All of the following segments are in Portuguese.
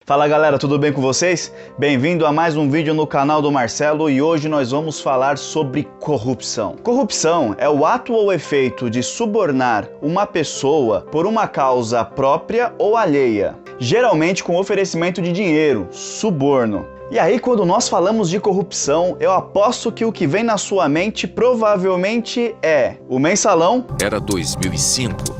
Fala galera, tudo bem com vocês? Bem-vindo a mais um vídeo no canal do Marcelo e hoje nós vamos falar sobre corrupção. Corrupção é o ato ou efeito de subornar uma pessoa por uma causa própria ou alheia, geralmente com oferecimento de dinheiro, suborno. E aí, quando nós falamos de corrupção, eu aposto que o que vem na sua mente provavelmente é o mensalão. Era 2005.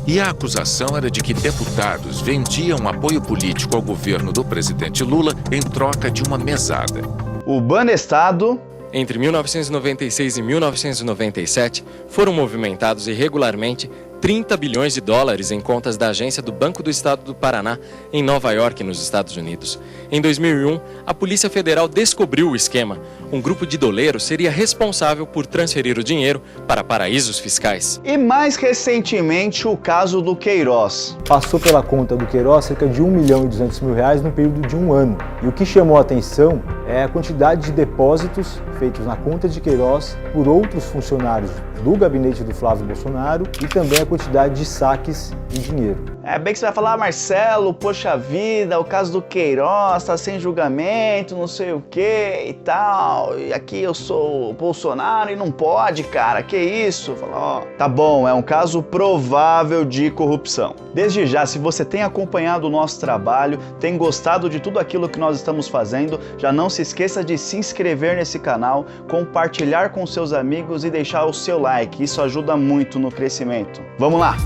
E a acusação era de que deputados vendiam apoio político ao governo do presidente Lula em troca de uma mesada. O Banestado. Entre 1996 e 1997, foram movimentados irregularmente 30 bilhões de dólares em contas da agência do Banco do Estado do Paraná, em Nova York, nos Estados Unidos. Em 2001, a Polícia Federal descobriu o esquema. Um grupo de doleiros seria responsável por transferir o dinheiro para paraísos fiscais. E mais recentemente, o caso do Queiroz. Passou pela conta do Queiroz cerca de R$1.200.000 no período de um ano. E o que chamou a atenção é a quantidade de depósitos feitos na conta de Queiroz por outros funcionários do gabinete do Flávio Bolsonaro e também a quantidade de saques em dinheiro. É bem que você vai falar, Marcelo, poxa vida, o caso do Queiroz tá sem julgamento, não sei o que e tal, e aqui eu sou Bolsonaro e não pode, cara, que isso? Fala, ó, tá bom, é um caso provável de corrupção. Desde já, se você tem acompanhado o nosso trabalho, tem gostado de tudo aquilo que nós estamos fazendo, já não se esqueça de se inscrever nesse canal, compartilhar com seus amigos e deixar o seu like, isso ajuda muito no crescimento. Vamos lá!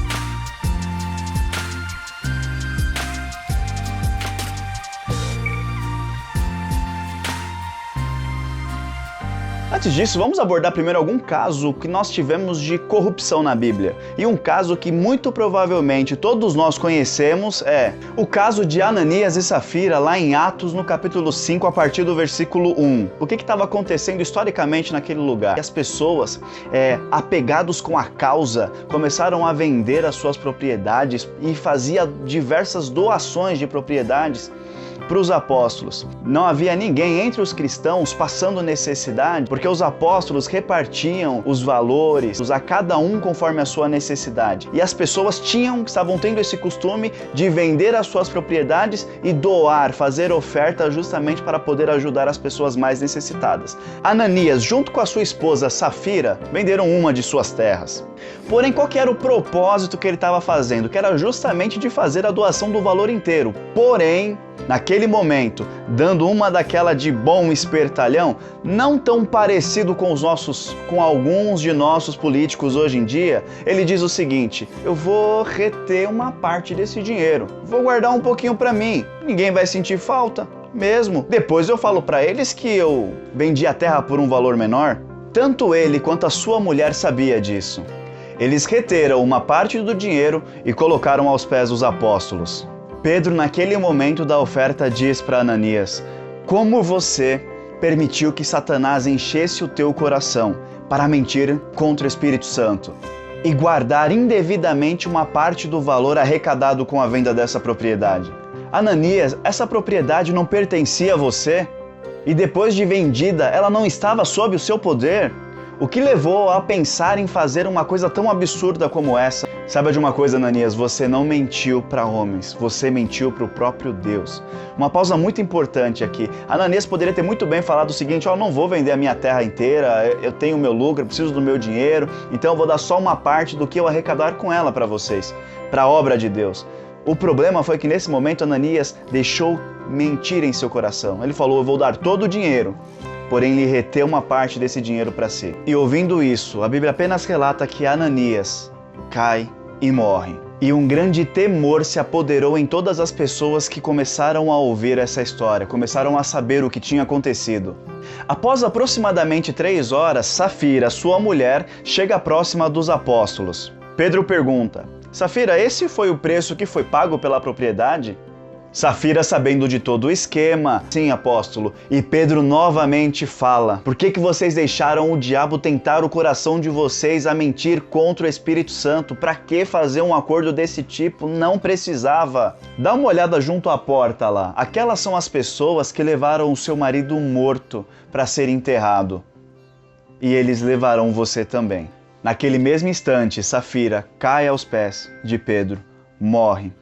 Antes disso, vamos abordar primeiro algum caso que nós tivemos de corrupção na Bíblia. E um caso que muito provavelmente todos nós conhecemos é o caso de Ananias e Safira, lá em Atos, no capítulo 5, a partir do versículo 1. O que estava acontecendo historicamente naquele lugar? As pessoas, apegados com a causa, começaram a vender as suas propriedades e fazia diversas doações de propriedades para os apóstolos. Não havia ninguém entre os cristãos passando necessidade, porque os apóstolos repartiam os valores a cada um conforme a sua necessidade. E as pessoas estavam tendo esse costume de vender as suas propriedades e doar, fazer oferta justamente para poder ajudar as pessoas mais necessitadas. Ananias, junto com a sua esposa Safira, venderam uma de suas terras. Porém, qual que era o propósito que ele estava fazendo? Que era justamente de fazer a doação do valor inteiro. Porém, naquele momento, dando uma daquela de bom espertalhão, não tão parecido com alguns de nossos políticos hoje em dia, ele diz o seguinte: eu vou reter uma parte desse dinheiro, vou guardar um pouquinho para mim, ninguém vai sentir falta mesmo. Depois eu falo para eles que eu vendi a terra por um valor menor. Tanto ele quanto a sua mulher sabia disso. Eles reteram uma parte do dinheiro e colocaram aos pés dos apóstolos. Pedro, naquele momento da oferta, diz para Ananias: como você permitiu que Satanás enchesse o teu coração para mentir contra o Espírito Santo e guardar indevidamente uma parte do valor arrecadado com a venda dessa propriedade? Ananias, essa propriedade não pertencia a você? E depois de vendida, ela não estava sob o seu poder? O que levou a pensar em fazer uma coisa tão absurda como essa? Saiba de uma coisa, Ananias, você não mentiu para homens, você mentiu para o próprio Deus. Uma pausa muito importante aqui. Ananias poderia ter muito bem falado o seguinte: não vou vender a minha terra inteira, eu tenho o meu lucro, eu preciso do meu dinheiro, então eu vou dar só uma parte do que eu arrecadar com ela para vocês, para a obra de Deus. O problema foi que nesse momento Ananias deixou mentir em seu coração. Ele falou: eu vou dar todo o dinheiro, porém lhe reteu uma parte desse dinheiro para si. E ouvindo isso, a Bíblia apenas relata que Ananias cai e morre. E um grande temor se apoderou em todas as pessoas que começaram a ouvir essa história, começaram a saber o que tinha acontecido. Após aproximadamente 3 horas, Safira, sua mulher, chega próxima dos apóstolos. Pedro pergunta: Safira, esse foi o preço que foi pago pela propriedade? Safira, sabendo de todo o esquema: sim, apóstolo. E Pedro novamente fala: por que vocês deixaram o diabo tentar o coração de vocês a mentir contra o Espírito Santo? Para que fazer um acordo desse tipo? Não precisava. Dá uma olhada junto à porta lá. Aquelas são as pessoas que levaram o seu marido morto para ser enterrado. E eles levarão você também. Naquele mesmo instante, Safira cai aos pés de Pedro, morre.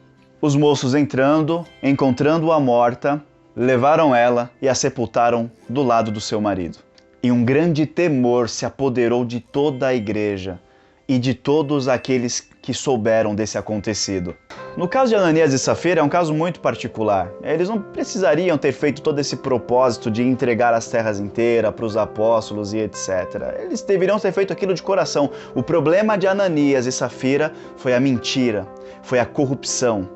Os moços entrando, encontrando-a morta, levaram ela e a sepultaram do lado do seu marido. E um grande temor se apoderou de toda a igreja e de todos aqueles que souberam desse acontecido. No caso de Ananias e Safira é um caso muito particular. Eles não precisariam ter feito todo esse propósito de entregar as terras inteiras para os apóstolos e etc. Eles deveriam ter feito aquilo de coração. O problema de Ananias e Safira foi a mentira, foi a corrupção.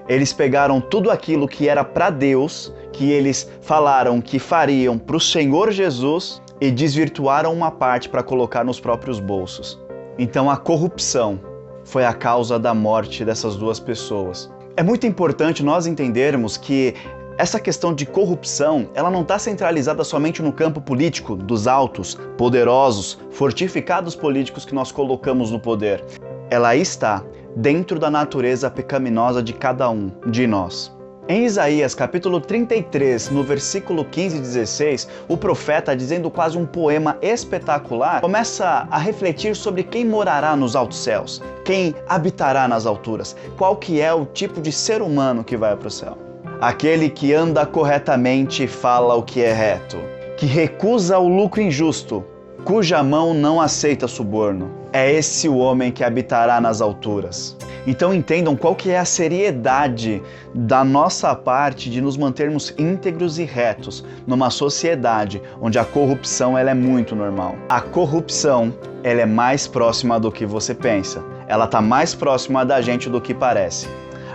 Eles pegaram tudo aquilo que era para Deus, que eles falaram que fariam para o Senhor Jesus e desvirtuaram uma parte para colocar nos próprios bolsos. Então a corrupção foi a causa da morte dessas duas pessoas. É muito importante nós entendermos que essa questão de corrupção, ela não está centralizada somente no campo político, dos altos, poderosos, fortificados políticos que nós colocamos no poder. Ela está dentro da natureza pecaminosa de cada um de nós. Em Isaías capítulo 33, no versículo 15 e 16, o profeta, dizendo quase um poema espetacular, começa a refletir sobre quem morará nos altos céus, quem habitará nas alturas, qual que é o tipo de ser humano que vai para o céu. Aquele que anda corretamente e fala o que é reto, que recusa o lucro injusto, cuja mão não aceita suborno. É esse o homem que habitará nas alturas. Então entendam qual que é a seriedade da nossa parte de nos mantermos íntegros e retos numa sociedade onde a corrupção ela é muito normal. A corrupção ela é mais próxima do que você pensa. Ela está mais próxima da gente do que parece.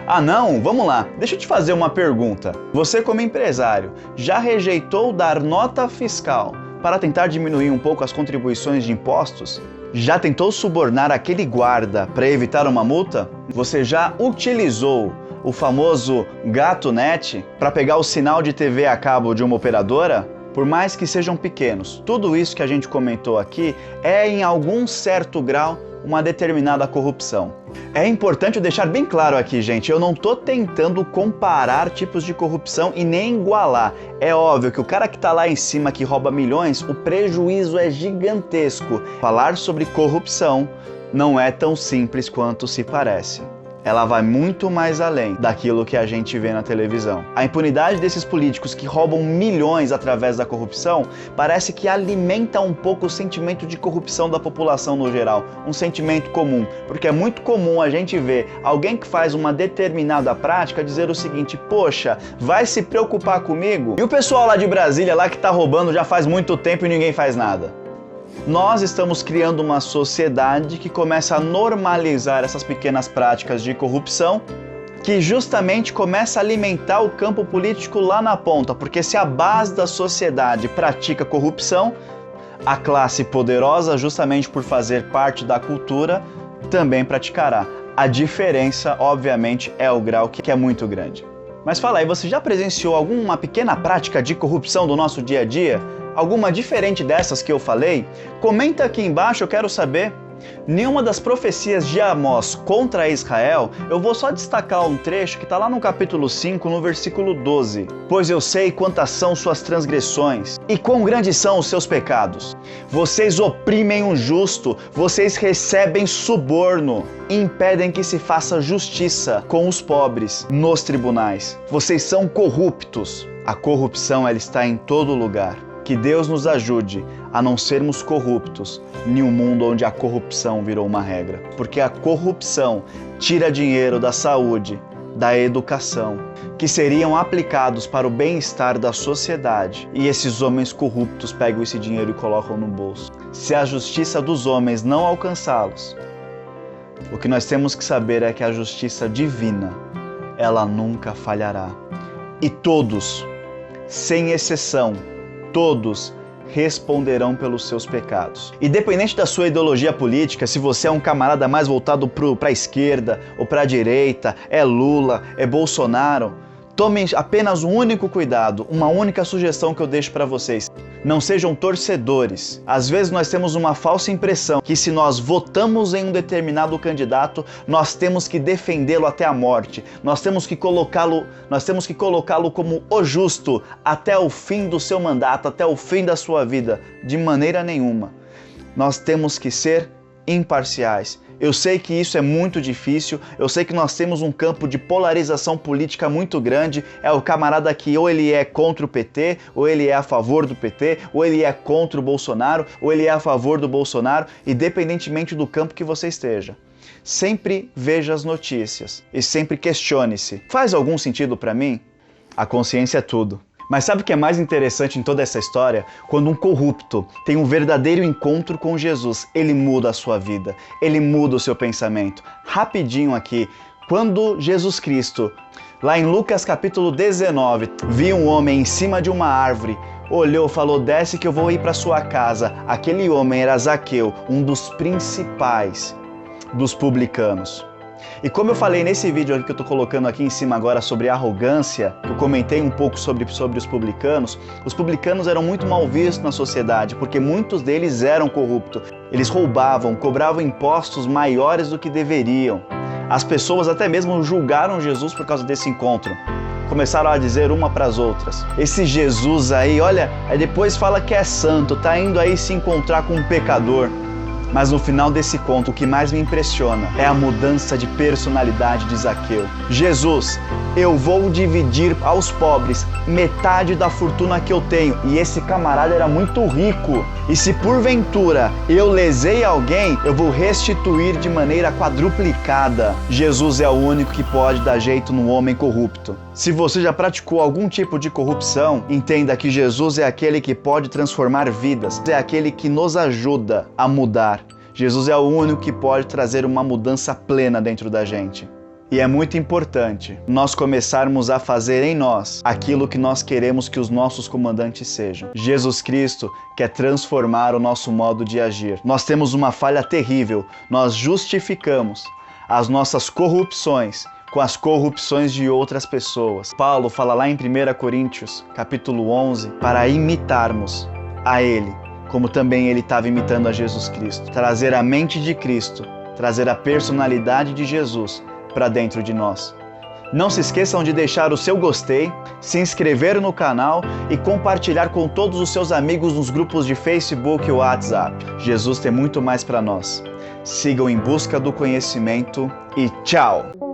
Ah não? Vamos lá, deixa eu te fazer uma pergunta. Você como empresário já rejeitou dar nota fiscal para tentar diminuir um pouco as contribuições de impostos? Já tentou subornar aquele guarda para evitar uma multa? Você já utilizou o famoso gato net para pegar o sinal de TV a cabo de uma operadora? Por mais que sejam pequenos, tudo isso que a gente comentou aqui é em algum certo grau uma determinada corrupção. É importante deixar bem claro aqui, gente, eu não estou tentando comparar tipos de corrupção e nem igualar. É óbvio que o cara que está lá em cima que rouba milhões, o prejuízo é gigantesco. Falar sobre corrupção não é tão simples quanto se parece. Ela vai muito mais além daquilo que a gente vê na televisão. A impunidade desses políticos que roubam milhões através da corrupção parece que alimenta um pouco o sentimento de corrupção da população no geral, um sentimento comum, porque é muito comum a gente ver alguém que faz uma determinada prática dizer o seguinte: poxa, vai se preocupar comigo? E o pessoal lá de Brasília lá que tá roubando já faz muito tempo e ninguém faz nada. Nós estamos criando uma sociedade que começa a normalizar essas pequenas práticas de corrupção, que justamente começa a alimentar o campo político lá na ponta, porque se a base da sociedade pratica corrupção, a classe poderosa, justamente por fazer parte da cultura, também praticará. A diferença, obviamente, é o grau que é muito grande. Mas fala aí, você já presenciou alguma pequena prática de corrupção do nosso dia a dia? Alguma diferente dessas que eu falei? Comenta aqui embaixo, eu quero saber. Nenhuma das profecias de Amós contra Israel, eu vou só destacar um trecho que está lá no capítulo 5, no versículo 12. Pois eu sei quantas são suas transgressões e quão grandes são os seus pecados. Vocês oprimem o justo, vocês recebem suborno, impedem que se faça justiça com os pobres nos tribunais. Vocês são corruptos. A corrupção ela está em todo lugar. Que Deus nos ajude a não sermos corruptos em um mundo onde a corrupção virou uma regra. Porque a corrupção tira dinheiro da saúde, da educação, que seriam aplicados para o bem-estar da sociedade. E esses homens corruptos pegam esse dinheiro e colocam no bolso. Se a justiça dos homens não alcançá-los, o que nós temos que saber é que a justiça divina, ela nunca falhará. E todos, sem exceção, todos responderão pelos seus pecados. Independente da sua ideologia política, se você é um camarada mais voltado para a esquerda ou para a direita, é Lula, é Bolsonaro, tomem apenas um único cuidado, uma única sugestão que eu deixo para vocês. Não sejam torcedores. Às vezes nós temos uma falsa impressão que se nós votamos em um determinado candidato, nós temos que defendê-lo até a morte. Nós temos que colocá-lo como o justo até o fim do seu mandato, até o fim da sua vida. De maneira nenhuma. Nós temos que ser imparciais Eu sei que isso é muito difícil, eu sei que nós temos um campo de polarização política muito grande, é o camarada que ou ele é contra o PT, ou ele é a favor do PT, ou ele é contra o Bolsonaro, ou ele é a favor do Bolsonaro, independentemente do campo que você esteja. Sempre veja as notícias e sempre questione-se. Faz algum sentido para mim? A consciência é tudo. Mas sabe o que é mais interessante em toda essa história? Quando um corrupto tem um verdadeiro encontro com Jesus, ele muda a sua vida, ele muda o seu pensamento. Rapidinho aqui, quando Jesus Cristo, lá em Lucas capítulo 19, viu um homem em cima de uma árvore, olhou, falou, desce que eu vou ir para sua casa. Aquele homem era Zaqueu, um dos principais dos publicanos. E como eu falei nesse vídeo que eu estou colocando aqui em cima agora sobre arrogância, que eu comentei um pouco sobre os publicanos eram muito mal vistos na sociedade, porque muitos deles eram corruptos. Eles roubavam, cobravam impostos maiores do que deveriam. As pessoas até mesmo julgaram Jesus por causa desse encontro. Começaram a dizer uma para as outras. Esse Jesus aí, olha, aí depois fala que é santo, tá indo aí se encontrar com um pecador. Mas no final desse conto, o que mais me impressiona é a mudança de personalidade de Zaqueu. Jesus, eu vou dividir aos pobres metade da fortuna que eu tenho. E esse camarada era muito rico. E se porventura eu lesei alguém, eu vou restituir de maneira quadruplicada. Jesus é o único que pode dar jeito no homem corrupto. Se você já praticou algum tipo de corrupção, entenda que Jesus é aquele que pode transformar vidas, é aquele que nos ajuda a mudar. Jesus é o único que pode trazer uma mudança plena dentro da gente. E é muito importante nós começarmos a fazer em nós aquilo que nós queremos que os nossos comandantes sejam. Jesus Cristo quer transformar o nosso modo de agir. Nós temos uma falha terrível, nós justificamos as nossas corrupções com as corrupções de outras pessoas. Paulo fala lá em 1 Coríntios, capítulo 11, para imitarmos a Ele, como também Ele estava imitando a Jesus Cristo. Trazer a mente de Cristo, trazer a personalidade de Jesus para dentro de nós. Não se esqueçam de deixar o seu gostei, se inscrever no canal e compartilhar com todos os seus amigos nos grupos de Facebook e WhatsApp. Jesus tem muito mais para nós. Sigam em busca do conhecimento e tchau!